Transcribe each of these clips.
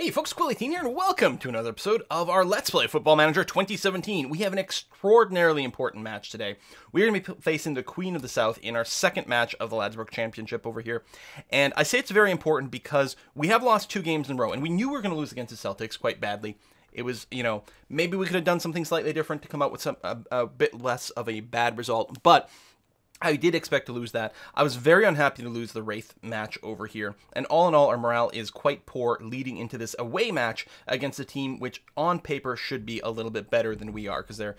Hey folks, Quilly18 here, and welcome to another episode of our Let's Play Football Manager 2017. We have an extraordinarily important match today. We're going to be facing the Queen of the South in our second match of the Ladbrokes Championship over here. And I say it's very important because we have lost 2 games in a row, and we knew we were going to lose against the Celtics quite badly. It was, maybe we could have done something slightly different to come out with a bit less of a bad result, but I did expect to lose that. I was very unhappy to lose the Wraith match over here. And all in all, our morale is quite poor leading into this away match against a team which on paper should be a little bit better than we are, because they're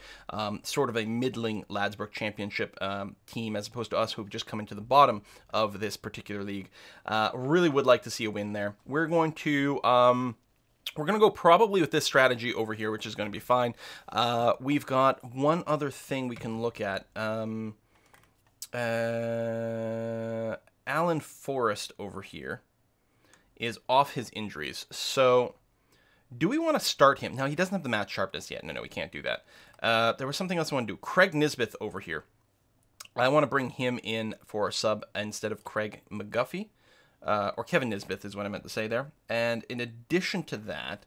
sort of a middling Ladbrokes Championship team as opposed to us who've just come into the bottom of this particular league. Really would like to see a win there. We're going to go probably with this strategy over here, which is going to be fine. We've got one other thing we can look at. Alan Forrest over here is off his injuries. So do we want to start him? Now, he doesn't have the match sharpness yet. No, we can't do that. There was something else I want to do. Craig Nisbeth over here. I want to bring him in for a sub instead of Craig McGuffey. Or Kevin Nisbeth is what I meant to say there. And in addition to that,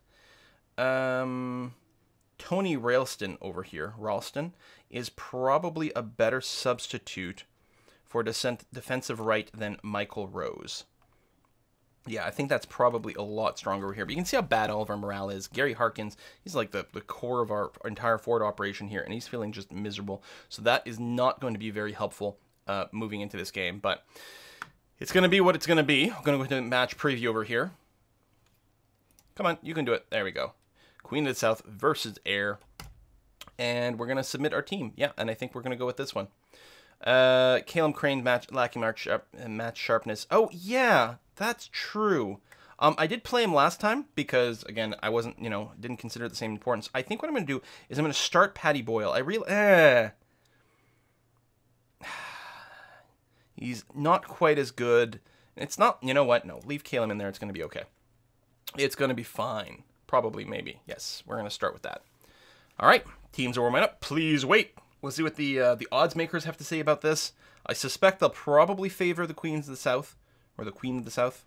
Tony Ralston over here, Ralston, is probably a better substitute for defensive right than Michael Rose. Yeah, I think that's probably a lot stronger over here. But you can see how bad all of our morale is. Gary Harkins, he's like the core of our entire forward operation here, and he's feeling just miserable. So that is not going to be very helpful moving into this game. But it's going to be what it's going to be. I'm going to go to match preview over here. Come on, you can do it. There we go. Queen of the South versus Air. And we're going to submit our team. Yeah, and I think we're going to go with this one. Calum Crane lacking match sharpness. Oh, yeah, that's true. I did play him last time because, again, I wasn't, didn't consider it the same importance. I think what I'm going to do is I'm going to start Paddy Boyle. He's not quite as good. It's not, you know what? No, leave Calum in there. It's going to be okay. It's going to be fine. Probably, maybe. Yes, we're going to start with that. All right, teams are warming up. Please wait. We'll see what the odds makers have to say about this. I suspect they'll probably favor the Queens of the South, or the Queen of the South.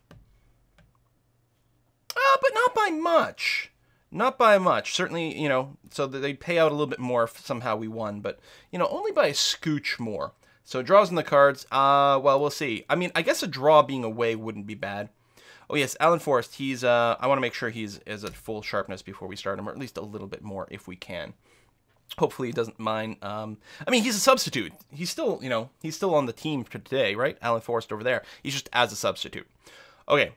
But not by much. Not by much. Certainly, so that they'd pay out a little bit more if somehow we won, but, only by a scooch more. So draws in the cards. Well, we'll see. I mean, I guess a draw being away wouldn't be bad. Oh, yes, Alan Forrest, he's, I want to make sure he's at full sharpness before we start him, or at least a little bit more if we can. Hopefully he doesn't mind. I mean, he's a substitute. He's still, he's still on the team for today, right? Alan Forrest over there. He's just as a substitute. Okay,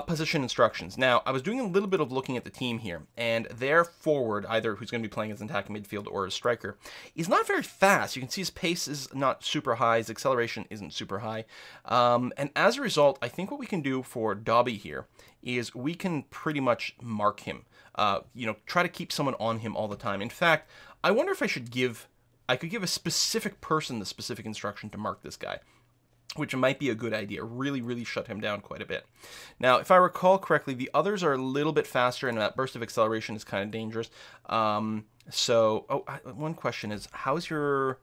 position instructions. Now, I was doing a little bit of looking at the team here, and their forward, either who's going to be playing as an attacking midfield or as striker, is not very fast. You can see his pace is not super high. His acceleration isn't super high. And as a result, I think what we can do for Dobby here is we can pretty much mark him. Try to keep someone on him all the time. In fact, I wonder if I could give a specific person the specific instruction to mark this guy, which might be a good idea. Really, really shut him down quite a bit. Now, if I recall correctly, the others are a little bit faster, and that burst of acceleration is kind of dangerous. One question is, how's your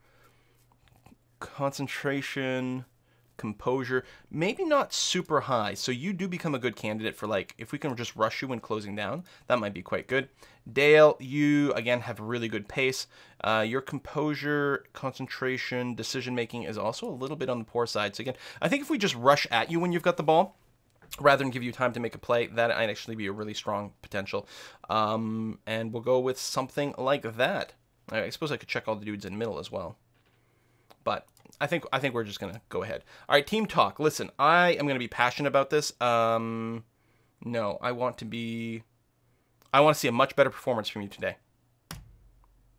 concentration, composure? Maybe not super high, so you do become a good candidate for, if we can just rush you when closing down, that might be quite good. Dale, you, again, have really good pace. Your composure, concentration, decision-making is also a little bit on the poor side. So, again, I think if we just rush at you when you've got the ball, rather than give you time to make a play, that might actually be a really strong potential. And we'll go with something like that. I suppose I could check all the dudes in the middle as well. But I think we're just going to go ahead. All right, team talk. Listen, I am going to be passionate about this. No, I want to see a much better performance from you today.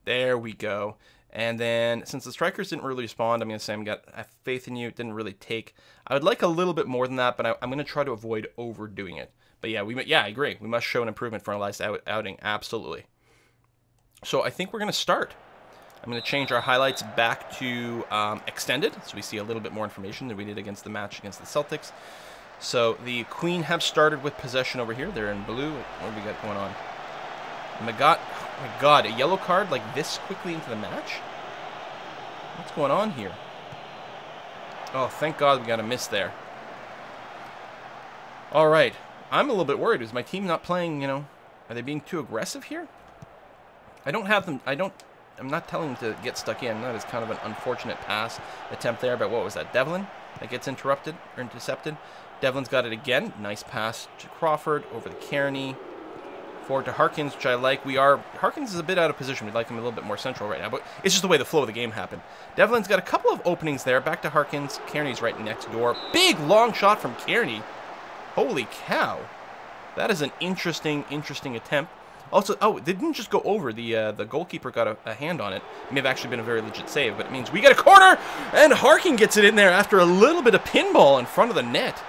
There we go. And then, since the strikers didn't really respond, I'm going to say I have faith in you. It didn't really take. I would like a little bit more than that, but I'm going to try to avoid overdoing it. But yeah, I agree. We must show an improvement for our last outing. Absolutely. So I think we're going to start. I'm going to change our highlights back to extended, so we see a little bit more information than we did against the match against the Celtics. So the Queen have started with possession over here. They're in blue. What do we got going on? Oh my God, a yellow card like this quickly into the match? What's going on here? Oh, thank God we got a miss there. All right. I'm a little bit worried. Is my team not playing, you know, are they being too aggressive here? I don't have them, I'm not telling them to get stuck in. That is kind of an unfortunate pass attempt there, but what was that, Devlin? That gets interrupted, or intercepted. Devlin's got it again. Nice pass to Crawford, over to Kearney. Forward to Harkins, which I like. Harkins is a bit out of position. We'd like him a little bit more central right now, but it's just the way the flow of the game happened. Devlin's got a couple of openings there. Back to Harkins. Kearney's right next door. Big, long shot from Kearney. Holy cow. That is an interesting attempt. Also, oh, it didn't just go over. The goalkeeper got a hand on it. It may have actually been a very legit save, but it means we get a corner, and Harkin gets it in there after a little bit of pinball in front of the net.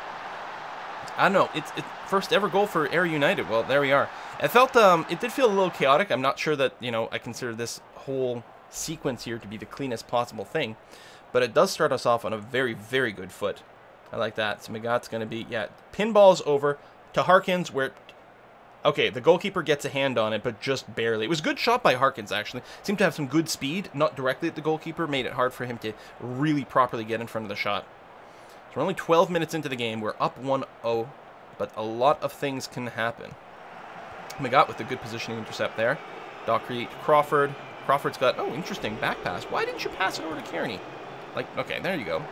I don't know. It's first ever goal for Ayr United. Well, there we are. It felt, it did feel a little chaotic. I'm not sure that, you know, I consider this whole sequence here to be the cleanest possible thing, but it does start us off on a very, very good foot. I like that. So Magat's going to be, yeah, pinball's over to Harkins, where, okay, the goalkeeper gets a hand on it, but just barely. It was a good shot by Harkins, actually. Seemed to have some good speed, not directly at the goalkeeper. Made it hard for him to really properly get in front of the shot. So we're only 12 minutes into the game. We're up 1-0, but a lot of things can happen. Magat with a good positioning intercept there. Dockery to Crawford. Crawford's got, oh, interesting, back pass. Why didn't you pass it over to Kearney? Like, okay, there you go.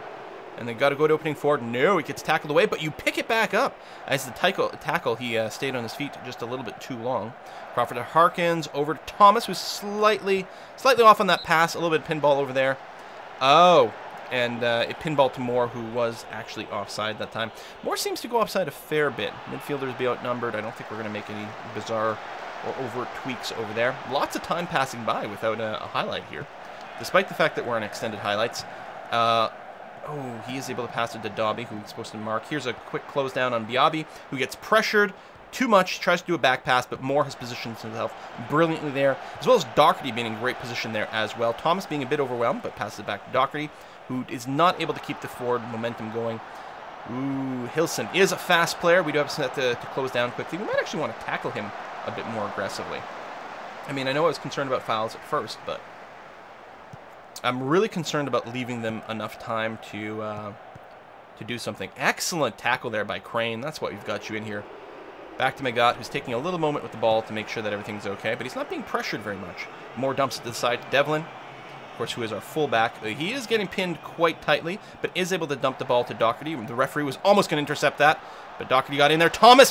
And they got a good opening forward. No, he gets tackled away, but you pick it back up. As the tackle, he stayed on his feet just a little bit too long. Crawford to Harkins, over to Thomas, who's slightly off on that pass. A little bit of pinball over there. Oh, and it pinballed to Moore, who was actually offside that time. Moore seems to go offside a fair bit. Midfielders be outnumbered. I don't think we're going to make any bizarre or overt tweaks over there. Lots of time passing by without a highlight here, despite the fact that we're in extended highlights. Oh, he is able to pass it to Dobby, who he's supposed to mark. Here's a quick close down on Biabi, who gets pressured too much, tries to do a back pass, but Moore has positioned himself brilliantly there, as well as Doherty being in great position there as well. Thomas being a bit overwhelmed, but passes it back to Doherty, who is not able to keep the forward momentum going. Ooh, Hilson is a fast player. We do have to close down quickly. We might actually want to tackle him a bit more aggressively. I mean, I know I was concerned about fouls at first, but I'm really concerned about leaving them enough time to do something. Excellent tackle there by Crane. That's what we've got you in here. Back to Magat, who's taking a little moment with the ball to make sure that everything's okay, but he's not being pressured very much. Moore dumps it to the side to Devlin, of course, who is our fullback. He is getting pinned quite tightly, but is able to dump the ball to Doherty. The referee was almost going to intercept that, but Doherty got in there. Thomas!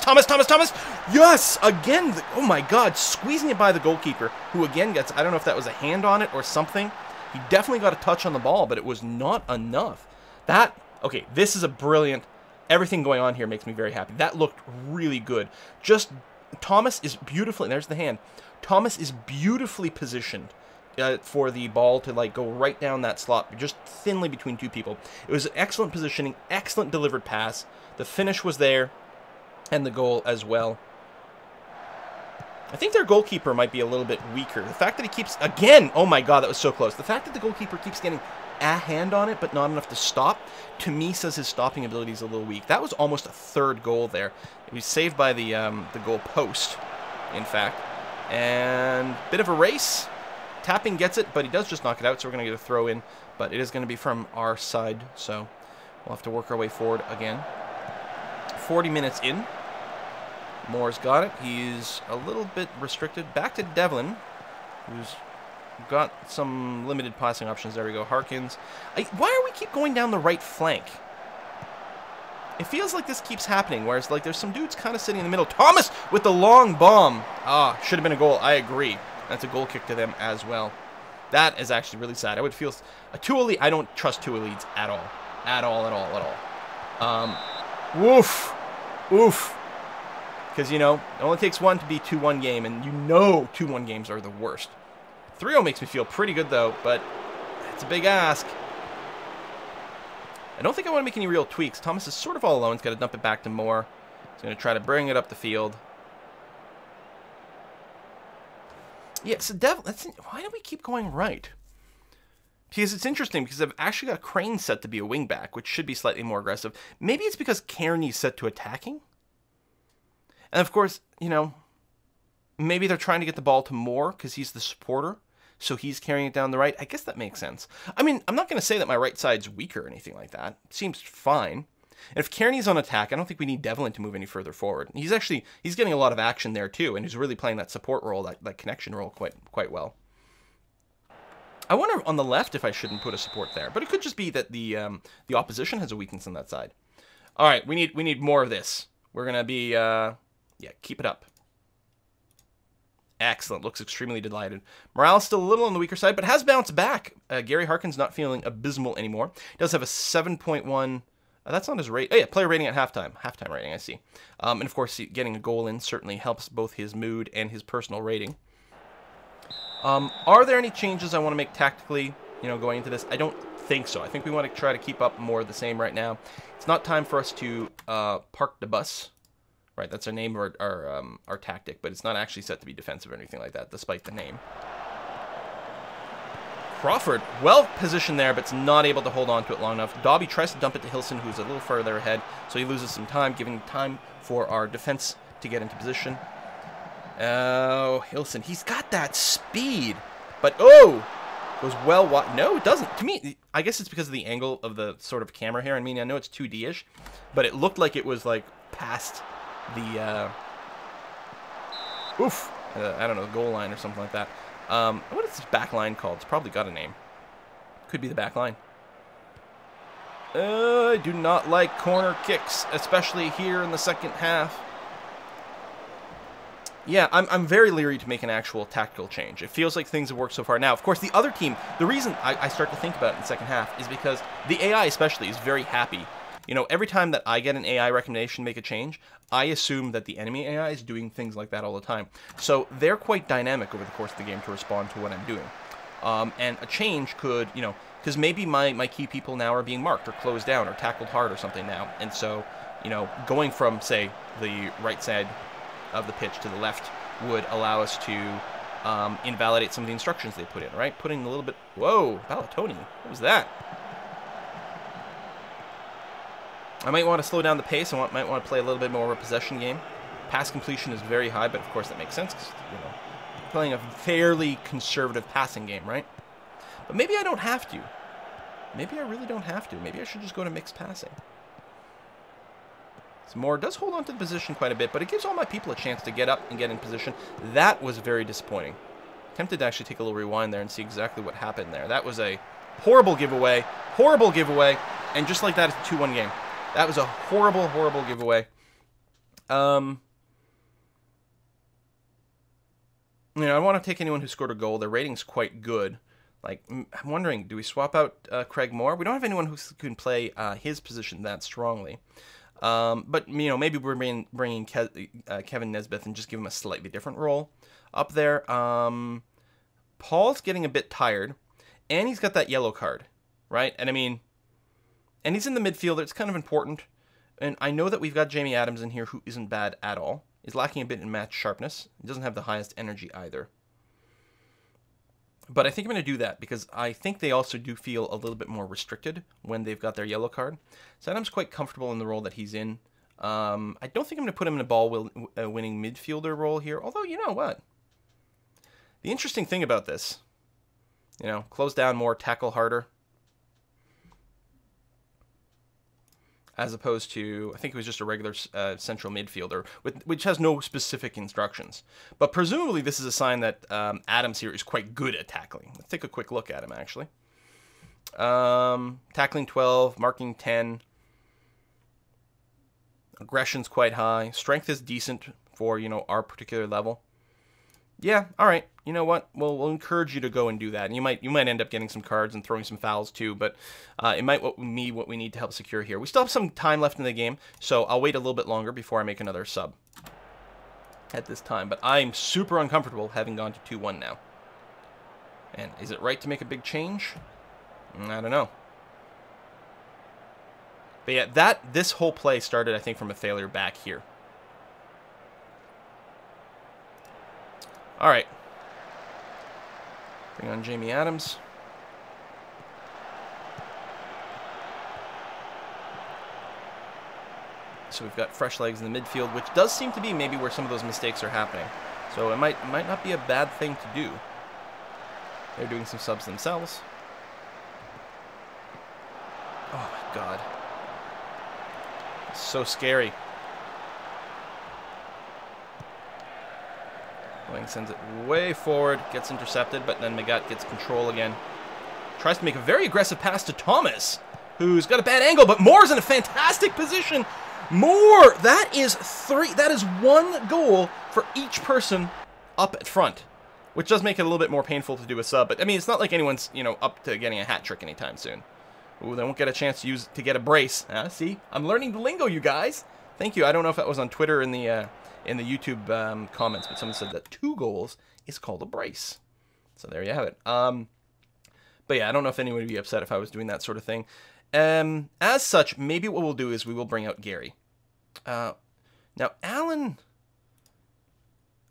Yes! Again, oh my God, squeezing it by the goalkeeper, who again gets, I don't know if that was a hand on it or something. He definitely got a touch on the ball, but it was not enough. Okay, this is a brilliant, everything going on here makes me very happy. That looked really good. Just, Thomas is beautifully, there's the hand. Thomas is beautifully positioned for the ball to like go right down that slot, just thinly between two people. It was excellent positioning, excellent delivered pass. The finish was there, and the goal as well. I think their goalkeeper might be a little bit weaker. The fact that he keeps, again, oh my God, that was so close. The fact that the goalkeeper keeps getting a hand on it, but not enough to stop, to me says his stopping ability is a little weak. That was almost a third goal there. It was saved by the goal post, in fact. And bit of a race. Tapping gets it, but he does just knock it out, so we're going to get a throw in. But it is going to be from our side, so we'll have to work our way forward again. 40 minutes in. Moore's got it. He's a little bit restricted. Back to Devlin, who's got some limited passing options. There we go. Harkins. Why are we keep going down the right flank? It feels like this keeps happening, whereas like there's some dudes kind of sitting in the middle. Thomas with the long bomb. Ah, should have been a goal. I agree. That's a goal kick to them as well. That is actually really sad. I would feel a two lead. I don't trust two leads at all. At all. Woof. Oof. Because, you know, it only takes one to be 2-1 game, and you know 2-1 games are the worst. 3-0 makes me feel pretty good, though, but it's a big ask. I don't think I want to make any real tweaks. Thomas is sort of all alone. He's got to dump it back to Moore. He's going to try to bring it up the field. Yeah, so why do we keep going right? Because it's interesting, because I've actually got Crane set to be a wingback, which should be slightly more aggressive. Maybe it's because Kearney's set to attacking? And of course, you know, maybe they're trying to get the ball to Moore because he's the supporter, so he's carrying it down the right. I guess that makes sense. I mean, I'm not going to say that my right side's weaker or anything like that. It seems fine. And if Kearney's on attack, I don't think we need Devlin to move any further forward. He's getting a lot of action there too, and he's really playing that support role, that connection role quite well. I wonder on the left if I shouldn't put a support there, but it could just be that the opposition has a weakness on that side. All right, we need more of this. We're gonna be yeah, keep it up. Excellent. Looks extremely delighted. Morale is still a little on the weaker side, but has bounced back. Gary Harkin's not feeling abysmal anymore. He does have a 7.1. That's not his rate. Oh yeah, player rating at halftime. Halftime rating, I see. And of course, getting a goal in certainly helps both his mood and his personal rating. Are there any changes I want to make tactically, going into this? I don't think so. I think we want to try to keep up more of the same right now. It's not time for us to park the bus. Right, that's our name of our tactic, but it's not actually set to be defensive or anything like that, despite the name. Crawford, well positioned there, but it's not able to hold on to it long enough. Dobby tries to dump it to Hilson, who's a little further ahead, so he loses some time, giving time for our defense to get into position. Oh, Hilson, he's got that speed, but goes well wide. No, it doesn't. To me, I guess it's because of the angle of the sort of camera here. I mean, I know it's 2D-ish, but it looked like it was like past the I don't know, goal line or something like that. What is this back line called? It's probably got a name. Could be the back line. I do not like corner kicks, especially here in the second half. Yeah, I'm very leery to make an actual tactical change. It feels like things have worked so far. Now, of course, the other team, the reason I start to think about it in the second half is because the AI especially is very happy. Every time that I get an AI recommendation to make a change, I assume that the enemy AI is doing things like that all the time. So they're quite dynamic over the course of the game to respond to what I'm doing. And a change could, because maybe my key people now are being marked or closed down or tackled hard or something now. And so, going from, say, the right side of the pitch to the left would allow us to invalidate some of the instructions they put in, right? Putting a little bit... Whoa, Balatoni, what was that? I might want to slow down the pace. I might want to play a little bit more of a possession game. Pass completion is very high, but of course that makes sense because, playing a fairly conservative passing game, right? But maybe I don't have to. Maybe I really don't have to. Maybe I should just go to mixed passing. Moore does hold on to the position quite a bit, but it gives all my people a chance to get up and get in position. That was very disappointing. Tempted to actually take a little rewind there and see exactly what happened there. That was a horrible giveaway, and just like that, it's a 2-1 game. That was a horrible, horrible giveaway. I want to take anyone who scored a goal. Their rating's quite good. Like, I'm wondering, do we swap out Craig Moore? We don't have anyone who can play his position that strongly. But, maybe we're bringing Kevin Nesbitt and just give him a slightly different role up there. Paul's getting a bit tired, and he's got that yellow card, right? And, and he's in the midfield. It's kind of important. And I know that we've got Jamie Adams in here who isn't bad at all. He's lacking a bit in match sharpness. He doesn't have the highest energy either. But I think I'm going to do that because I think they also do feel a little bit more restricted when they've got their yellow card. So Adam's quite comfortable in the role that he's in. I don't think I'm going to put him in a ball-winning midfielder role here. Although, you know what? The interesting thing about this, close down more, tackle harder. As opposed to, I think it was just a regular central midfielder, which has no specific instructions. But presumably this is a sign that Adams here is quite good at tackling. Let's take a quick look at him, actually. Tackling 12, marking 10. Aggression's quite high. Strength is decent for, our particular level. Yeah, all right. You know what? We'll encourage you to go and do that. And you might end up getting some cards and throwing some fouls too, but it might what we need to help secure here. We still have some time left in the game, so I'll wait a little bit longer before I make another sub at this time. But I'm super uncomfortable having gone to 2-1 now. And is it right to make a big change? I don't know. But yeah, this whole play started, I think, from a failure back here. All right. Bring on Jamie Adams. So we've got fresh legs in the midfield, which does seem to be maybe where some of those mistakes are happening. So it might not be a bad thing to do. They're doing some subs themselves. Oh my god. So scary. Boeing sends it way forward, gets intercepted, but then Magat gets control again. Tries to make a very aggressive pass to Thomas, who's got a bad angle, but Moore's in a fantastic position. Moore, that is 1 goal for each person up at front, which does make it a little bit more painful to do a sub. But I mean, it's not like anyone's, you know, up to getting a hat trick anytime soon. Ooh, they won't get a chance to get a brace. See, I'm learning the lingo, you guys. Thank you. I don't know if that was on Twitter in the YouTube comments, but someone said that 2 goals is called a brace. So there you have it. But yeah, I don't know if anyone would be upset if I was doing that sort of thing. As such, maybe what we'll do is we will bring out Gary. Now, Alan,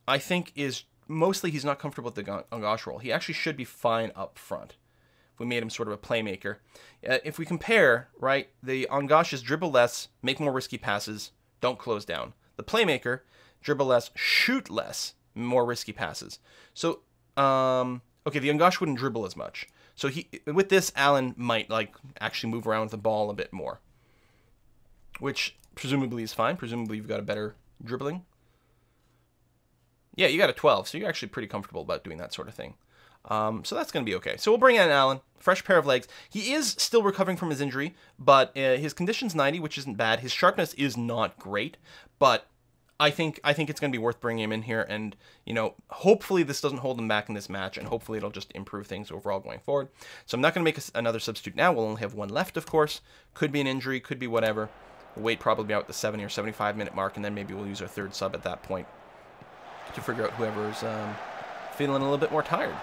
I think, is mostly he's not comfortable with the Angosh role. He actually should be fine up front if we made him sort of a playmaker. If we compare, right, the Angosh is dribble less, make more risky passes, don't close down. The playmaker, dribble less, shoot less, more risky passes. So, okay, the Angosh wouldn't dribble as much. So with this, Alan might like actually move around with the ball a bit more, which presumably is fine. Presumably you've got a better dribbling. Yeah, you got a 12, so you're actually pretty comfortable about doing that sort of thing. So that's going to be okay. So we'll bring in Alan, fresh pair of legs. He is still recovering from his injury, but his condition's 90, which isn't bad. His sharpness is not great, but I think it's going to be worth bringing him in here, and, you know, hopefully this doesn't hold him back in this match, and hopefully it'll just improve things overall going forward. So I'm not going to make another substitute now. We'll only have 1 left, of course. Could be an injury, could be whatever. We'll wait probably out the 70 or 75 minute mark, and then maybe we'll use our 3rd sub at that point to figure out whoever's feeling a little bit more tired.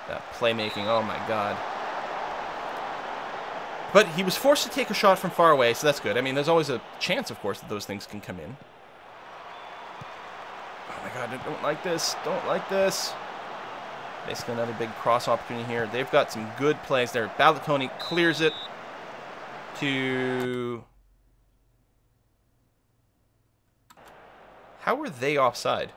That playmaking, oh my god. But he was forced to take a shot from far away, so that's good. I mean, there's always a chance, of course, that those things can come in. Oh my god, I don't like this. Don't like this. Basically another big cross opportunity here. They've got some good plays there. Ballatoni clears it to... How were they offside?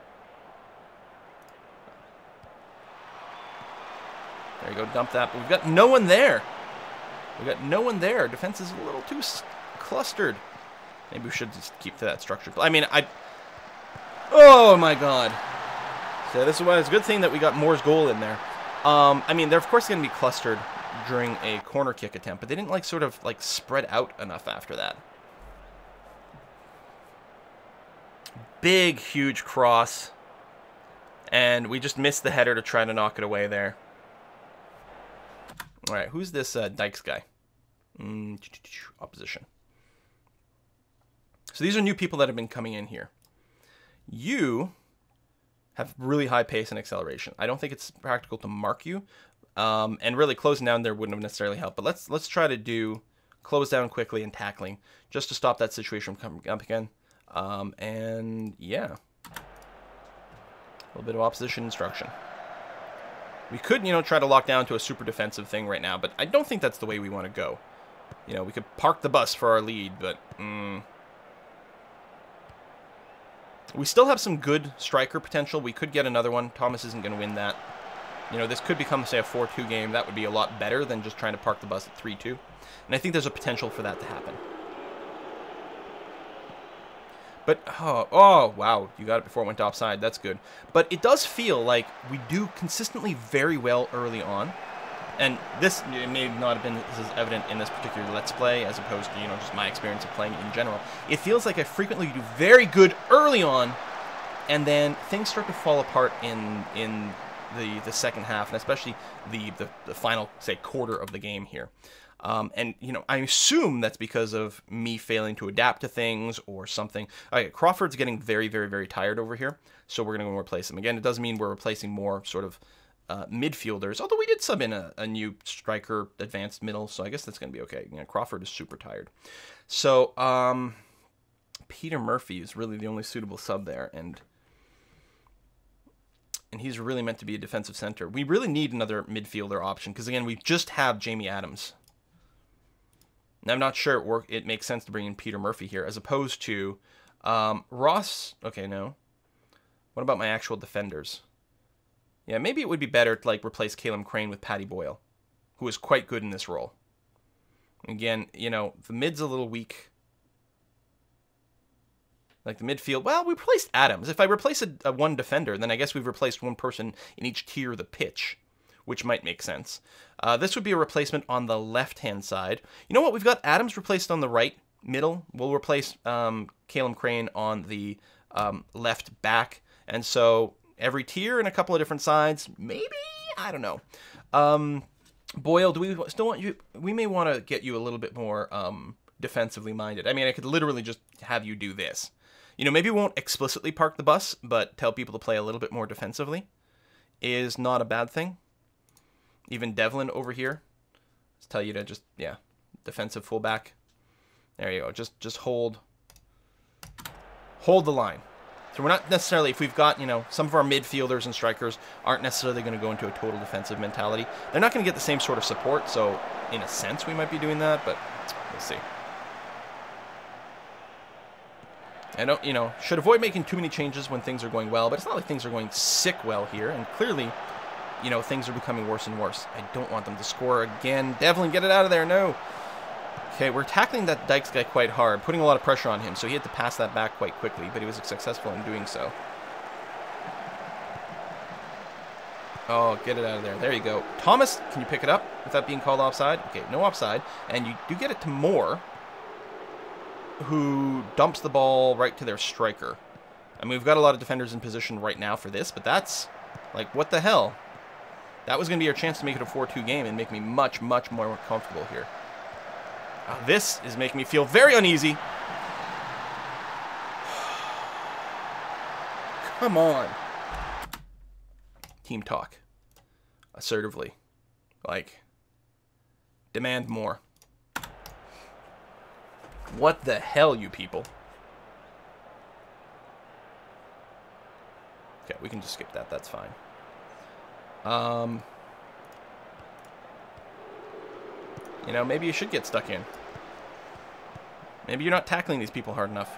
There you go, dump that. But we've got no one there. We've got no one there. Defense is a little too clustered. Maybe we should just keep to that structure. I mean, oh my god. So this is why it's a good thing that we got Moore's goal in there. I mean, they're of course going to be clustered during a corner kick attempt, but they didn't like sort of like spread out enough after that. Big, huge cross. And we just missed the header to try to knock it away there. All right, who's this Dykes guy? Opposition. So these are new people that have been coming in here. You have really high pace and acceleration. I don't think it's practical to mark you. And really closing down there wouldn't have necessarily helped. But let's try to do close down quickly and tackling just to stop that situation from coming up again. And yeah, a little bit of opposition instruction. We could, you know, try to lock down to a super defensive thing right now, but I don't think that's the way we want to go. You know, we could park the bus for our lead, but we still have some good striker potential. We could get another one. Thomas isn't going to win that. You know, this could become, say, a 4-2 game. That would be a lot better than just trying to park the bus at 3-2. And I think there's a potential for that to happen. But, oh, wow, you got it before it went offside. That's good. But it does feel like we do consistently very well early on. And this may not have been as evident in this particular Let's Play as opposed to, you know, just my experience of playing in general. It feels like I frequently do very good early on, and then things start to fall apart in the second half, and especially the final, say, quarter of the game here. And, you know, I assume that's because of me failing to adapt to things or something. Okay, Crawford's getting very, very, very tired over here, so we're going to go replace him. Again, it does mean we're replacing more sort of midfielders, although we did sub in a new striker, advanced middle, so I guess that's going to be okay. You know, Crawford is super tired. So, Peter Murphy is really the only suitable sub there, and he's really meant to be a defensive center. We really need another midfielder option, because, again, we just have Jamie Adams. And I'm not sure it makes sense to bring in Peter Murphy here, as opposed to Ross. Okay, no. What about my actual defenders? Yeah, maybe it would be better to like replace Caleb Crane with Paddy Boyle, who is quite good in this role. Again, you know, the mid's a little weak. Like the midfield, well, we replaced Adams. If I replace a one defender, then I guess we've replaced one person in each tier of the pitch, which might make sense. This would be a replacement on the left-hand side. You know what? We've got Adams replaced on the right middle. We'll replace Calum Crane on the left back. And so every tier and a couple of different sides, maybe? I don't know. Boyle, do we still want you? We may want to get you a little bit more defensively minded. I mean, I could literally just have you do this. You know, maybe we won't explicitly park the bus, but tell people to play a little bit more defensively is not a bad thing. Even Devlin over here, let's tell you to just, yeah, defensive fullback. There you go. Just hold the line. So we're not necessarily, if we've got, you know, some of our midfielders and strikers aren't necessarily going to go into a total defensive mentality. They're not going to get the same sort of support, so in a sense we might be doing that, but we'll see. I don't, you know, should avoid making too many changes when things are going well, but it's not like things are going sick well here, and clearly, you know, things are becoming worse and worse. I don't want them to score again. Devlin, get it out of there, no. Okay, we're tackling that Dykes guy quite hard, putting a lot of pressure on him, so he had to pass that back quite quickly, but he was successful in doing so. Oh, get it out of there. There you go. Thomas, can you pick it up without being called offside? Okay, no offside, and you do get it to Moore, who dumps the ball right to their striker. I mean, we've got a lot of defenders in position right now for this, but that's, like, what the hell? That was going to be our chance to make it a 4-2 game and make me much, much more comfortable here. This is making me feel very uneasy. Come on. Team talk. Assertively. Like, demand more. What the hell, you people? Okay, we can just skip that. That's fine. You know, maybe you should get stuck in. Maybe you're not tackling these people hard enough.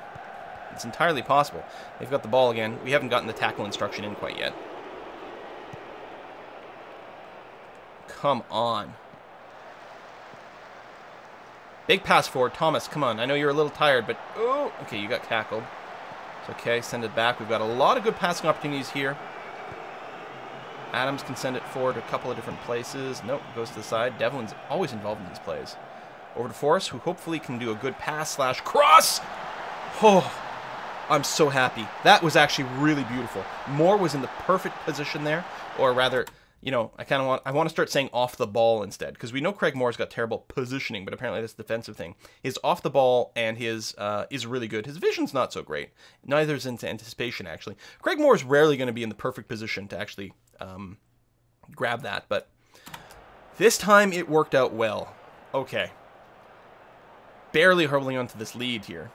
It's entirely possible. They've got the ball again. We haven't gotten the tackle instruction in quite yet. Come on. Big pass forward. Thomas, come on. I know you're a little tired, but... Oh, okay, you got tackled. It's okay. Send it back. We've got a lot of good passing opportunities here. Adams can send it forward a couple of different places. Nope, goes to the side. Devlin's always involved in these plays. Over to Forrest, who hopefully can do a good pass slash cross. Oh, I'm so happy. That was actually really beautiful. Moore was in the perfect position there, or rather... You know, I want to start saying off the ball instead, because we know Craig Moore's got terrible positioning, but apparently that's a defensive thing. His off the ball and his is really good. His vision's not so great. Neither is into anticipation, actually. Craig Moore's rarely going to be in the perfect position to actually grab that, but this time it worked out well. Okay. Barely holding onto this lead here.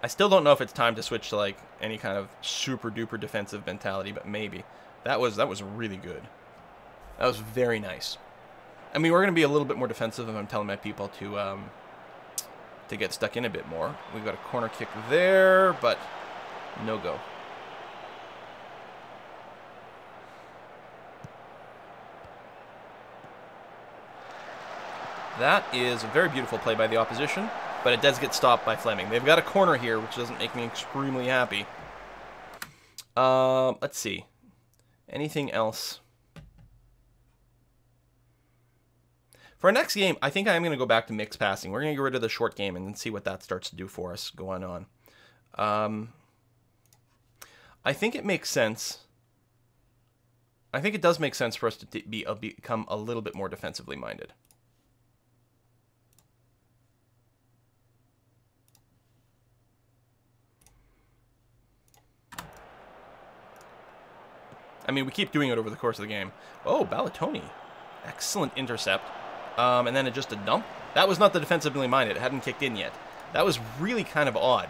I still don't know if it's time to switch to like any kind of super duper defensive mentality, but maybe. That was really good. That was very nice. I mean, we're going to be a little bit more defensive if I'm telling my people to get stuck in a bit more. We've got a corner kick there, but no go. That is a very beautiful play by the opposition, but it does get stopped by Fleming. They've got a corner here, which doesn't make me extremely happy. Let's see. Anything else? For our next game, I think I am going to go back to mixed passing. We're going to get rid of the short game and then see what that starts to do for us going on. I think it makes sense. I think it does make sense for us to become a little bit more defensively minded. I mean, we keep doing it over the course of the game. Oh, Ballatoni. Excellent intercept. And then just a dump. That was not the defensively minded. It hadn't kicked in yet. That was really kind of odd.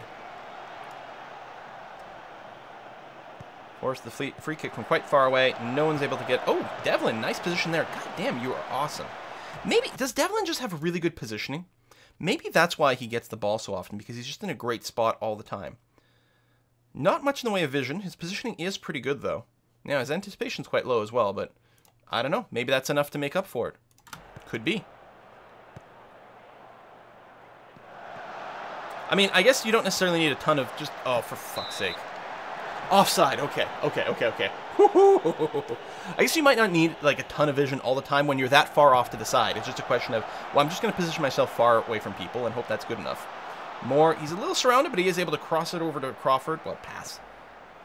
Forced the free kick from quite far away. No one's able to get... Oh, Devlin, nice position there. God damn, you are awesome. Maybe... Does Devlin just have really good positioning? Maybe that's why he gets the ball so often, because he's just in a great spot all the time. Not much in the way of vision. His positioning is pretty good, though. Now, his anticipation's quite low as well, but I don't know. Maybe that's enough to make up for it. Could be. I mean, I guess you don't necessarily need a ton of just... Oh, for fuck's sake. Offside. Okay. I guess you might not need, like, a ton of vision all the time when you're that far off to the side. It's just a question of, well, I'm just going to position myself far away from people and hope that's good enough. Moore, he's a little surrounded, but he is able to cross it over to Crawford. Well, pass.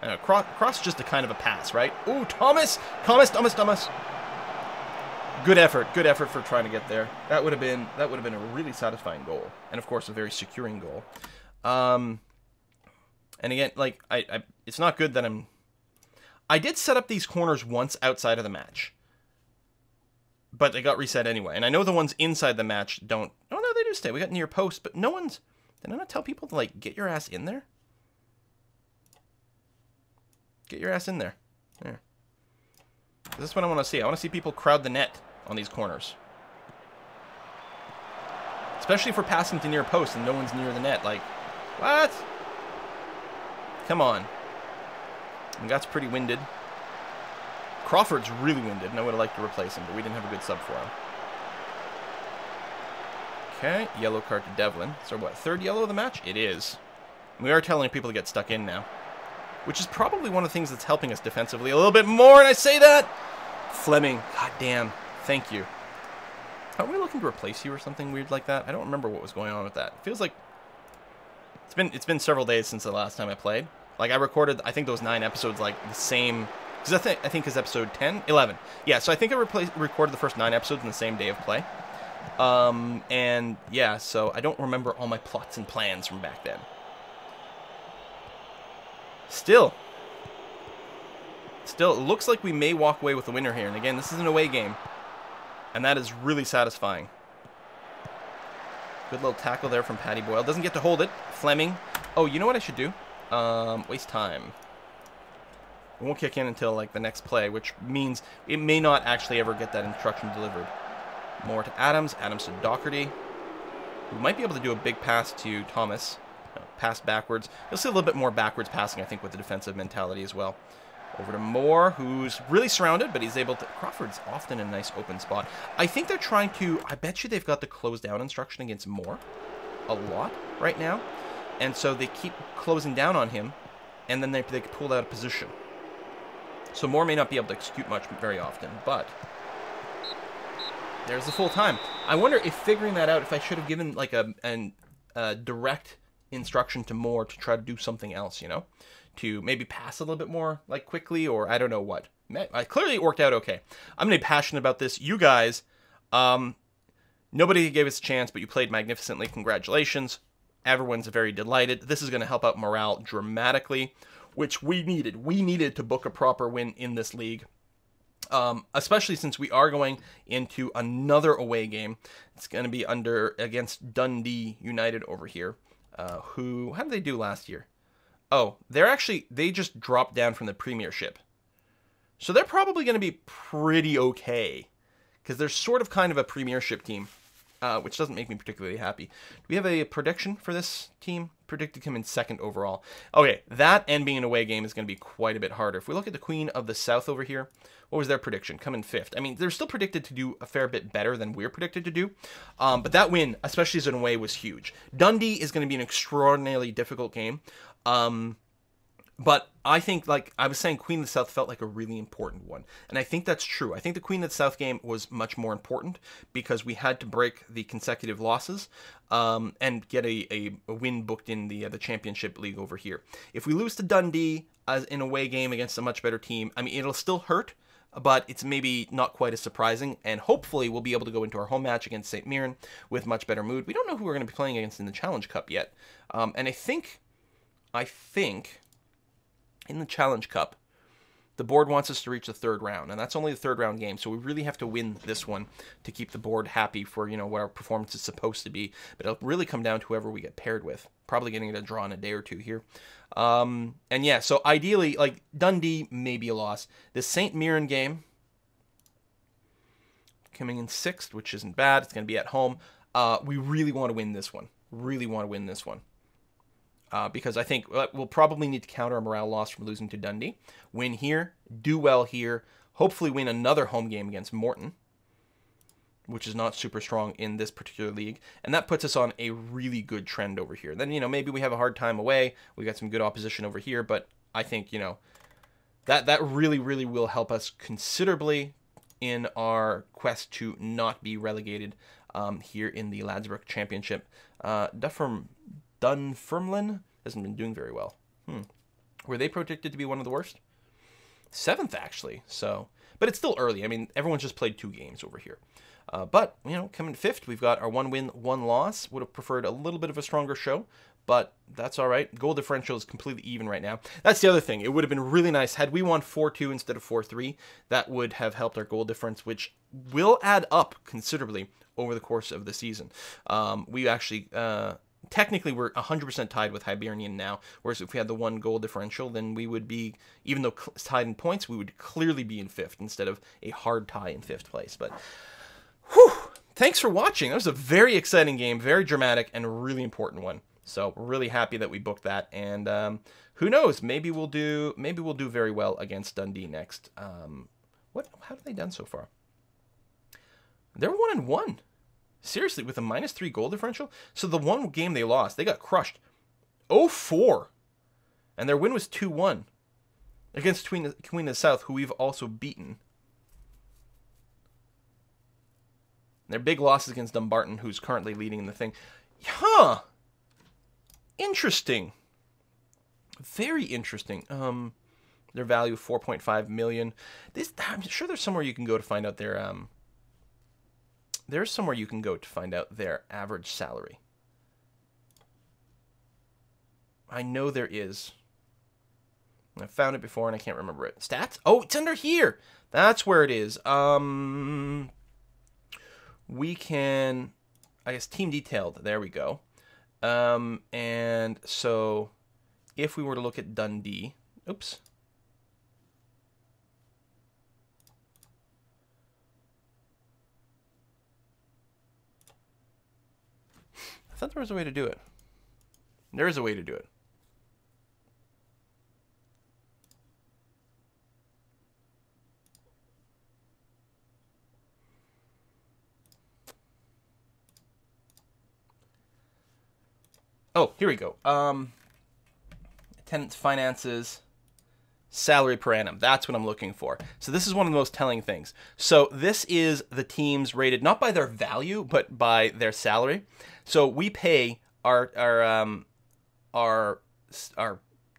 I know, cross is just a kind of a pass, right? Ooh, Thomas! Thomas! Good effort for trying to get there. That would have been a really satisfying goal, and of course a very securing goal. And again, like it's not good that I did set up these corners once outside of the match, but they got reset anyway. And I know the ones inside the match don't. Oh no, they do stay. We got near post, but no one's. Did I not tell people to like get your ass in there? Get your ass in there. There. This is what I want to see. I want to see people crowd the net on these corners. Especially if we're passing to near post and no one's near the net. Like, what? Come on. And that's pretty winded. Crawford's really winded, and I would have liked to replace him, but we didn't have a good sub for him. Okay, yellow card to Devlin. So what, third yellow of the match? It is. We are telling people to get stuck in now, which is probably one of the things that's helping us defensively a little bit more, and I say that! Fleming, god damn, thank you. Are we looking to replace you or something weird like that? I don't remember what was going on with that. It feels like it's been several days since the last time I played. Like, I recorded, I think, those 9 episodes, like, the same... Because I think it's episode 10? 11. Yeah, so I think I recorded the first 9 episodes in the same day of play. And, yeah, so I don't remember all my plots and plans from back then. Still, it looks like we may walk away with the winner here. And again, this is an away game. And that is really satisfying. Good little tackle there from Paddy Boyle. Doesn't get to hold it. Fleming. Oh, you know what I should do? Waste time. It won't kick in until, like, the next play, which means it may not actually ever get that instruction delivered. More to Adams. Adams to Doherty. We might be able to do a big pass to Thomas. Pass backwards. You'll see a little bit more backwards passing, I think, with the defensive mentality as well. Over to Moore, who's really surrounded, but he's able to... Crawford's often in a nice open spot. I think they're trying to... I bet you they've got the close down instruction against Moore a lot right now. And so they keep closing down on him, and then they get pulled out of position. So Moore may not be able to execute much very often, but... There's the full time. I wonder if figuring that out, if I should have given like a direct instruction to Moore to try to do something else, you know? To maybe pass a little bit more, like, quickly, or I don't know what. Clearly it worked out okay. I'm going to be passionate about this. You guys, nobody gave us a chance, but you played magnificently. Congratulations. Everyone's very delighted. This is going to help out morale dramatically, which we needed. We needed to book a proper win in this league. Especially since we are going into another away game. It's going to be against Dundee United over here. How did they do last year? Oh, they just dropped down from the Premiership. So they're probably going to be pretty okay. Because they're sort of kind of a Premiership team. Which doesn't make me particularly happy. Do we have a prediction for this team? Predicted him in 2nd overall. Okay, that and being an away game is going to be quite a bit harder. If we look at the Queen of the South over here, what was their prediction? Come in 5th. I mean, they're still predicted to do a fair bit better than we're predicted to do. But that win, especially as an away, was huge. Dundee is going to be an extraordinarily difficult game. But I think, like I was saying, Queen of the South felt like a really important one. And I think that's true. I think the Queen of the South game was much more important because we had to break the consecutive losses and get a win booked in the Championship League over here. If we lose to Dundee as in a away game against a much better team, I mean, it'll still hurt, but it's maybe not quite as surprising. And hopefully we'll be able to go into our home match against St. Mirren with much better mood. We don't know who we're going to be playing against in the Challenge Cup yet. And I think... in the Challenge Cup, the board wants us to reach the 3rd round, and that's only the 3rd round game, so we really have to win this one to keep the board happy for, you know, what our performance is supposed to be. But it'll really come down to whoever we get paired with. Probably getting it a draw in a day or two here. And yeah, so ideally, like, Dundee may be a loss. The St. Mirren game, coming in 6th, which isn't bad. It's going to be at home. We really want to win this one. Really want to win this one. Because I think we'll probably need to counter a morale loss from losing to Dundee. Win here, do well here, hopefully win another home game against Morton. which is not super strong in this particular league. And that puts us on a really good trend over here. Then, maybe we have a hard time away. We got some good opposition over here, but I think, that really, really will help us considerably in our quest to not be relegated here in the Ladbrokes Championship. Dunfermline hasn't been doing very well. Were they predicted to be one of the worst? 7th, actually. So, but it's still early. I mean, everyone's just played 2 games over here. But, coming 5th, we've got our 1 win, 1 loss. Would have preferred a little bit of a stronger show, but that's all right. Goal differential is completely even right now. That's the other thing. It would have been really nice had we won 4-2 instead of 4-3. That would have helped our goal difference, which will add up considerably over the course of the season. We actually... technically, we're 100% tied with Hibernian now, whereas if we had the 1 goal differential, then we would be, even though tied in points, we would clearly be in 5th instead of a hard tie in 5th place. But, whew, thanks for watching. That was a very exciting game, very dramatic, and a really important one. So, we're really happy that we booked that, and who knows, maybe we'll do very well against Dundee next. How have they done so far? They're 1-1. Seriously, with a -3 goal differential? So the 1 game they lost, they got crushed. 0-4. And their win was 2-1 against Queen of the South, who we've also beaten. Their big loss is against Dumbarton, who's currently leading in the thing. Huh. Interesting. Very interesting. Their value of 4.5 million. I'm sure there's somewhere you can go to find out their There's somewhere you can go to find out their average salary. I know there is. I found it before and I can't remember it. Stats? Oh, it's under here. That's where it is. We can, I guess, team detailed. There we go. And so if we were to look at Dundee, oops. I thought there was a way to do it. There is a way to do it. Oh, here we go. Attendance, finances, salary per annum. That's what I'm looking for. So this is one of the most telling things. So this is the teams rated not by their value, but by their salary. So we pay our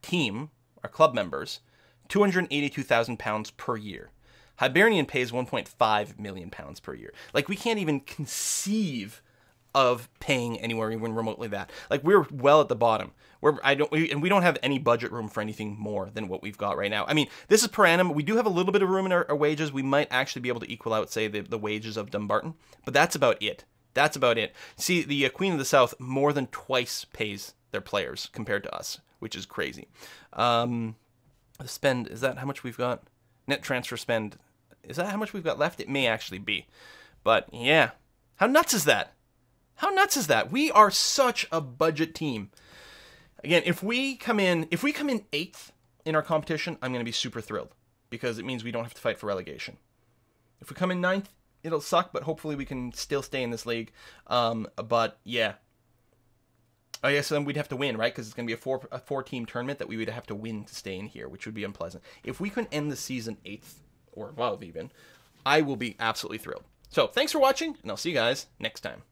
team, our club members, £282,000 per year. Hibernian pays £1.5 million per year. Like, we can't even conceive of paying anywhere even remotely that. Like, we're well at the bottom. We don't have any budget room for anything more than what we've got right now. I mean, this is per annum. We do have a little bit of room in our wages. We might actually be able to equal out, say, the wages of Dumbarton, but that's about it. That's about it. See, the Queen of the South more than twice pays their players compared to us, which is crazy. The spend, is that how much we've got? Net transfer spend, is that how much we've got left? It may actually be. But yeah, how nuts is that? How nuts is that? We are such a budget team. Again, if we come in 8th in our competition, I'm going to be super thrilled because it means we don't have to fight for relegation. If we come in 9th, it'll suck, but hopefully we can still stay in this league. But yeah, I guess then we'd have to win, right? Because it's going to be a four-team tournament that we would have to win to stay in here, which would be unpleasant. If we can end the season 8th or above even, I will be absolutely thrilled. So thanks for watching, and I'll see you guys next time.